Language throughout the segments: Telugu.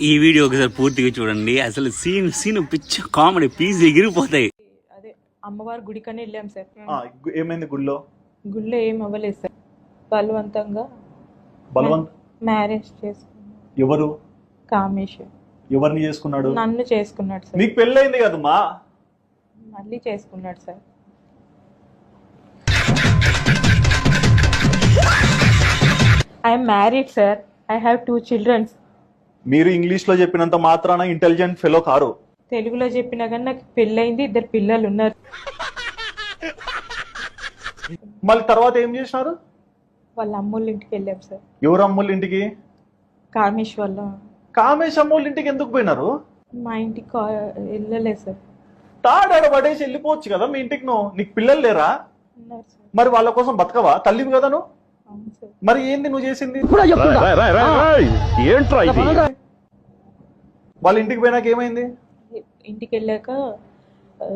ఈ వీడియో ఒకసారి పూర్తిగా చూడండి. అసలు సీన్ పిచ్చ కామెడీ, పీస్ ఎగిరిపోతాయి. అదే అమ్మవారి గుడికని వెళ్ళాం సార్. ఏమైంది గుళ్ళో? గుళ్ళో ఏం అవ్వలేదు సార్. బలవంతంగా మ్యారేజ్ చేసుకున్నాడు. ఎవరు? కామేష్. ఎవరిని చేసుకున్నాడు? నన్ను చేసుకున్నాడు సార్. నీకు పెళ్ళైంది కదమ్మా? మళ్ళీ చేసుకున్నాడు sir. I'm married sir. I have 2 children. మీరు ఇంగ్లీష్ లో చెప్పినంత మాత్రాన ఇంటెలిజెంట్ ఫెలో కారు. తెలుగులో చెప్పినా కానీ నాకు పెళ్ళైంది, 2 పిల్లలు ఉన్నారు. మళ్ళీ తర్వాత ఏం చేసినారు? వాళ్ళ అమ్మోళ్ళ ఇంటికి వెళ్ళాం సార్. ఎవరు అమ్మోళ్ళ ఇంటికి? కామేష్ వల్ల. కామేష్ అమ్మోళ్ళ ఇంటికి ఎందుకు పోయినారు? మా ఇంటికి వెళ్ళలేదు సార్. తాడాడ పడేసి వెళ్ళిపోవచ్చు కదా మీ ఇంటికి. నీకు పిల్లలు లేరా? ఉన్నారు సార్. మరి వాళ్ళ కోసం బతకవా? తల్లివి కదా నువ్వు. అవును సార్. మరి ఏంది నువ్వు చేసింది? వాళ్ళ ఇంటికి పోయినాక ఏమైంది? ఇంటికి వెళ్ళాక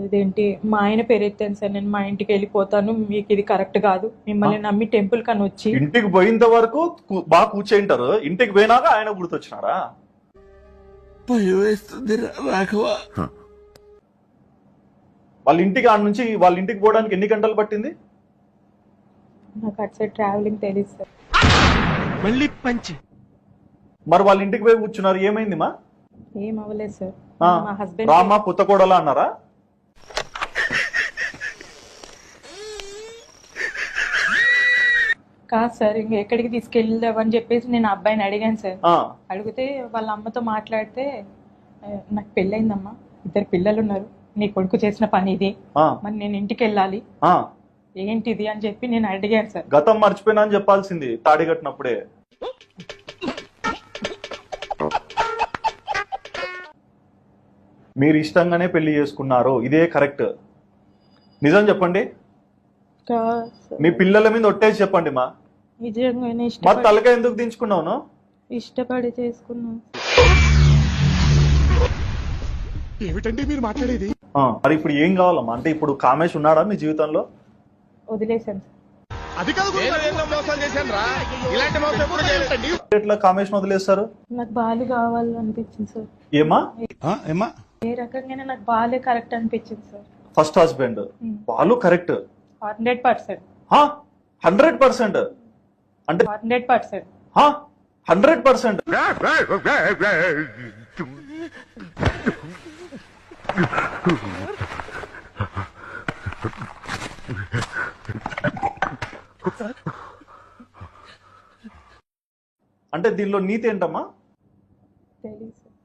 ఇదేంటి మా ఆయన పేరు ఎత్తాను సార్. నేను మా ఇంటికి వెళ్ళిపోతాను, మీకు ఇది కరెక్ట్ కాదు, మిమ్మల్ని నమ్మి టెంపుల్ కని వచ్చి. ఇంటికి పోయినంత వరకు బాగా కూర్చేంటారు, ఇంటికి పోయినాక ఆయన గుర్తొచ్చినారా? వాళ్ళ ఇంటికి ఆడ నుంచి వాళ్ళ ఇంటికి పోవడానికి ఎన్ని గంటలు పట్టింది? నాకు అటు సైడ్ ట్రావెలింగ్ తెలియదు సార్. మరి వాళ్ళ ఇంటికి పోయి కూర్చున్నారు, ఏమైంది మా? ఏం అవ్వలేదు సార్. మా హస్బెండ్ రామా పుత్తకోడలా అన్నారా? కాదు సార్, ఇంక ఎక్కడికి తీసుకెళ్దామని చెప్పేసి నేను అబ్బాయిని అడిగాను సార్. అడిగితే వాళ్ళ అమ్మతో మాట్లాడితే, నాకు పెళ్ళయిందమ్మా, 2 పిల్లలు ఉన్నారు, నీ కొడుకు చేసిన పని ఇది, మరి నేను ఇంటికి వెళ్ళాలి, ఏంటిది అని చెప్పి నేను అడిగాను సార్. గతం మర్చిపోయినా అని చెప్పాల్సింది తాడి కట్టినప్పుడే. మీరు ఇష్టంగానే పెళ్లి చేసుకున్నారు, ఇదే కరెక్ట్. నిజం చెప్పండి. మీ పిల్లల మీద ఒట్టేసి చెప్పండి మా. నిజంగానే మరి తలకాయ ఎందుకు దించుకున్నావు? ఇష్టపడి చేసుకున్నాను. ఏమిటండి మీరు మాట్లాడేది? మరి ఇప్పుడు ఏం కావాలమ్మా? అంటే ఇప్పుడు కామేష్ ఉన్నాడా మీ జీవితంలో? వదిలేశాను సార్. ఎట్లా కామేష్ వదిలేస్తారు? నాకు బాలు కావాలనిపించింది సార్. ఏమా? ఏ రకంగానే నాకు బాలే కరెక్ట్ అనిపించింది sir. First husband Balu correct 100%. 100% అంటే 100%. 100%. అంటే దీనిలో నీతి ఏంటమ్మా? తెలియదు సార్.